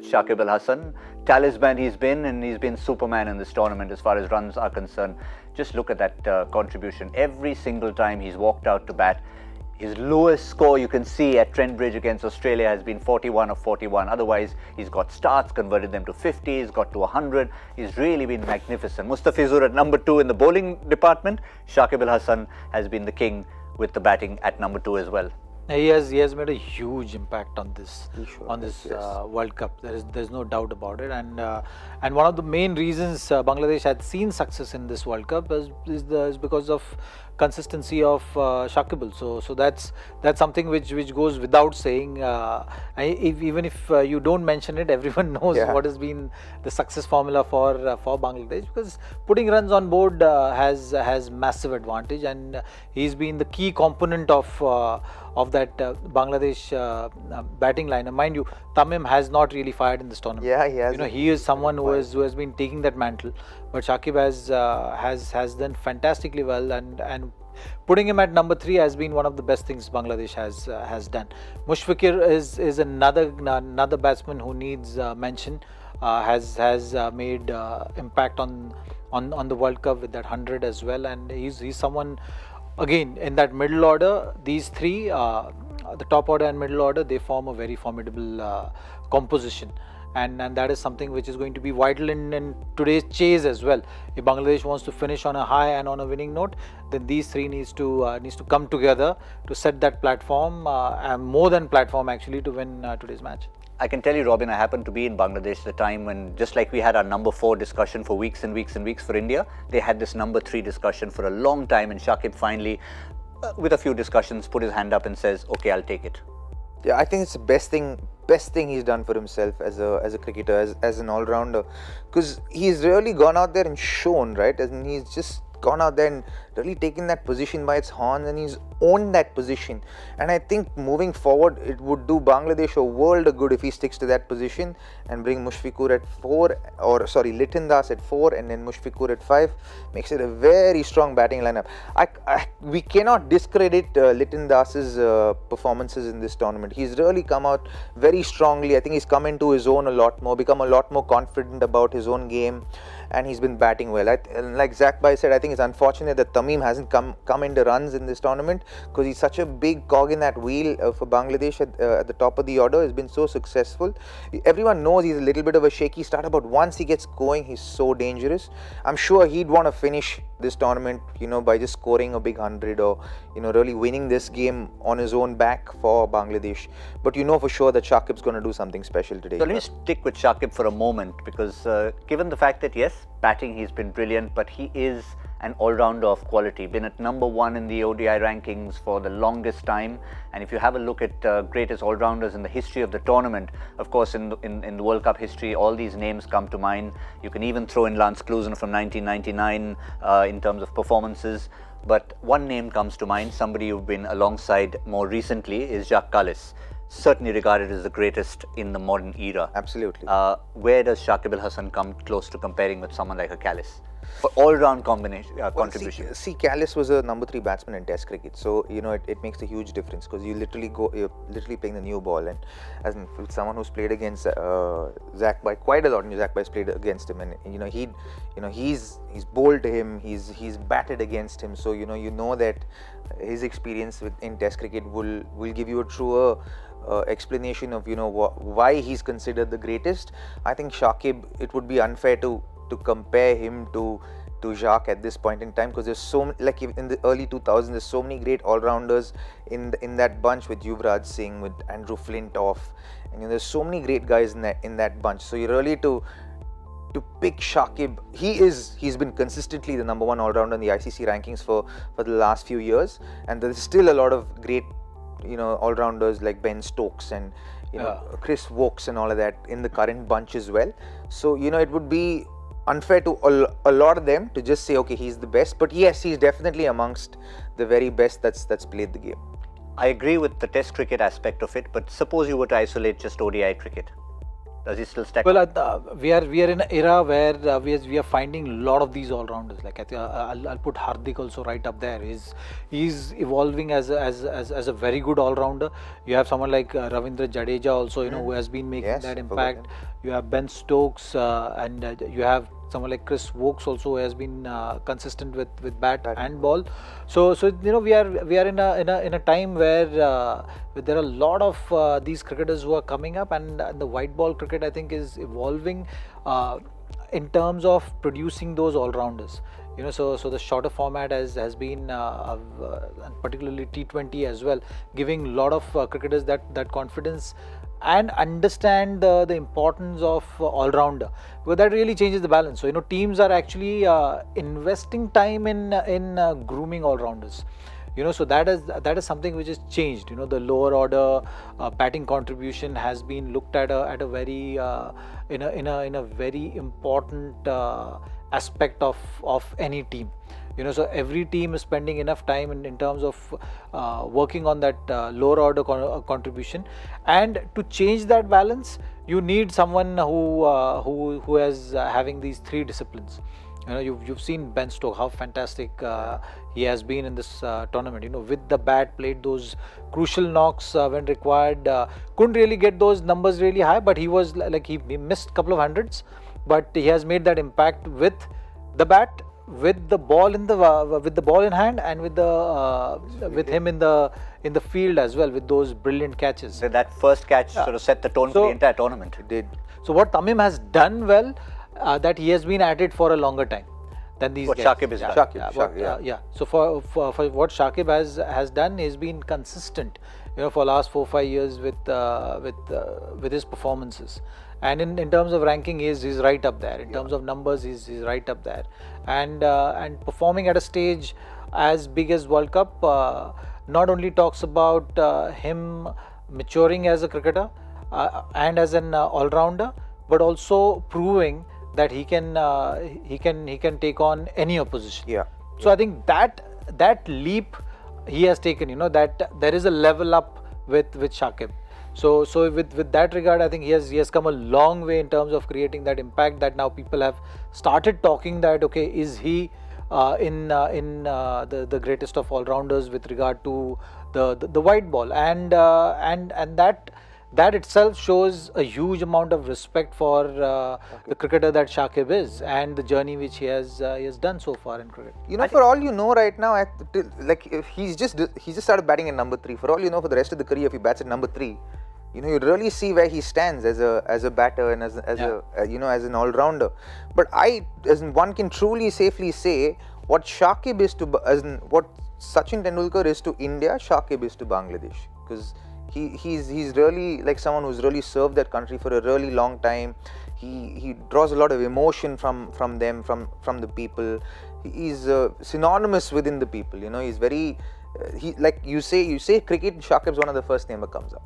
Shakib Al Hasan. Talisman he's been, and he's been Superman in this tournament as far as runs are concerned. Just look at that contribution. Every single time he's walked out to bat, his lowest score you can see at Trent Bridge against Australia has been 41 of 41. Otherwise, he's got starts, converted them to 50, he's got to 100. He's really been magnificent. Mustafizur at number 2 in the bowling department. Shakib Al Hasan has been the king with the batting at number 2 as well. He has made a huge impact on this Yes. World Cup. There's no doubt about it, and one of the main reasons Bangladesh had seen success in this World Cup is because of consistency of Shakib. So that's something which goes without saying. Even if you don't mention it, everyone knows what has been the success formula for Bangladesh, because putting runs on board has massive advantage, and he's been the key component of that Bangladesh batting lineup. Mind you, Tamim has not really fired in this tournament. Yeah, he has. He is someone who has been taking that mantle, but Shakib has done fantastically well, and putting him at number 3 has been one of the best things Bangladesh has done. Mushfiqur is another batsman who needs mention. Has made impact on the World Cup with that 100 as well, and he's someone. Again, in that middle order, these three, the top order and middle order, they form a very formidable composition, and that is something which is going to be vital in today's chase as well. If Bangladesh wants to finish on a high and on a winning note, then these three needs to come together to set that platform, and more than platform actually, to win today's match. I can tell you, Robin, I happened to be in Bangladesh at the time when, just like we had our number 4 discussion for weeks and weeks and weeks for India, they had this number 3 discussion for a long time, and Shakib finally, with a few discussions, put his hand up and says, okay, I'll take it. Yeah, I think it's the best thing he's done for himself as a cricketer, as an all-rounder, because he's really gone out there and shown, right? And he's just gone out there and really taken that position by its horns, and he's owned that position. And I think moving forward, it would do Bangladesh a world of good if he sticks to that position and bring Mushfiqur at 4, or sorry, Liton Das at 4, and then Mushfiqur at 5. Makes it a very strong batting lineup. We cannot discredit Liton Das's performances in this tournament. He's really come out very strongly. I think he's come into his own a lot more, become a lot more confident about his own game, and he's been batting well. And like Zach Bhai said, I think it's unfortunate that Tamim hasn't come into runs in this tournament, because he's such a big cog in that wheel for Bangladesh at the top of the order. He's been so successful. Everyone knows he's a little bit of a shaky starter, but once he gets going, he's so dangerous. I'm sure he'd want to finish this tournament, by just scoring a big 100, or really winning this game on his own back for Bangladesh. But for sure that Shakib's going to do something special today. So let me stick with Shakib for a moment, because given the fact that yes, batting he's been brilliant, but he is an all-rounder of quality, been at number 1 in the ODI rankings for the longest time. And if you have a look at greatest all-rounders in the history of the tournament, of course in the World Cup history, all these names come to mind. You can even throw in Lance Klusen from 1999 in terms of performances. But one name comes to mind, somebody you've been alongside more recently, is Jacques Kallis. Certainly regarded as the greatest in the modern era. Absolutely. Where does Shakib Al Hasan come close to comparing with someone like a Kallis? For all-round contribution. See, Kallis was a number 3 batsman in Test cricket, so it makes a huge difference, because you're literally playing the new ball, and as with someone who's played against Zach Bhai quite a lot, and Zach Bhai's played against him, and he's bowled to him, he's batted against him, so you know that his experience in Test cricket will give you a truer explanation of why he's considered the greatest. I think Shakib, it would be unfair to compare him to Jacques at this point in time, because there's so, like in the early 2000s, there's so many great all-rounders in that bunch, with Yuvraj Singh, with Andrew Flintoff, and there's so many great guys in that bunch. So you really to pick Shakib, he's been consistently the number 1 all-rounder in the ICC rankings for the last few years, and there's still a lot of great all-rounders like Ben Stokes and Chris Wokes and all of that in the current bunch as well. So it would be unfair to a lot of them to just say, okay, he's the best, but yes, he's definitely amongst the very best that's played the game. I agree with the Test cricket aspect of it, but suppose you were to isolate just ODI cricket. Does he still stack Well, up? we are in an era where we are finding a lot of these all rounders. Like I think I'll put Hardik also right up there. He's evolving as a very good all rounder. You have someone like Ravindra Jadeja also, who has been making Yes, that forgot impact. him. You have Ben Stokes and you have someone like Chris Wokes also, who has been consistent with bat and ball. So we are in a time where there are a lot of these cricketers who are coming up, and the white ball cricket, I think, is evolving in terms of producing those all rounders. So the shorter format has been and particularly T20 as well, giving a lot of cricketers that confidence and understand the importance of all-rounder, because that really changes the balance. So teams are actually investing time in grooming all-rounders. So that is something which has changed. The lower order batting contribution has been looked at a very in a very important aspect of any team. So every team is spending enough time in terms of working on that lower order contribution, and to change that balance, you need someone who is having these three disciplines. You've seen Ben Stokes, how fantastic he has been in this tournament. With the bat, played those crucial knocks when required. Couldn't really get those numbers really high, but he was like he missed a couple of hundreds, but he has made that impact with the bat, with the ball in hand, and with him in the field as well, with those brilliant catches. So that first catch sort of set the tone for the entire tournament. It did. So what Tamim has done well, that he has been at it for a longer time than these guys. Shakib is done. Shakib. So for what Shakib has done, he's been consistent, for last 4-5 years with his performances. And in terms of ranking, he's right up there. In terms of numbers, he's right up there. And performing at a stage as big as World Cup not only talks about him maturing as a cricketer and as an all-rounder, but also proving that he can take on any opposition. Yeah. So I think that leap he has taken, that there is a level up with Shakib. So with that regard, I think he has come a long way in terms of creating that impact, that now people have started talking that, okay, is he in the greatest of all rounders with regard to the white ball, and that itself shows a huge amount of respect for the cricketer that Shakib is, and the journey which he has done so far in cricket. For all you know right now, if he's just started batting at number 3. For all you know, for the rest of the career, if he bats at number 3, you really see where he stands as a batter and as an all-rounder. But as one can truly safely say, what Shakib is what Sachin Tendulkar is to India, Shakib is to Bangladesh, because he's really like someone who's really served that country for a really long time. He draws a lot of emotion from them, from the people. He's synonymous within the people. He's very like you say cricket, Shakib's one of the first name that comes up.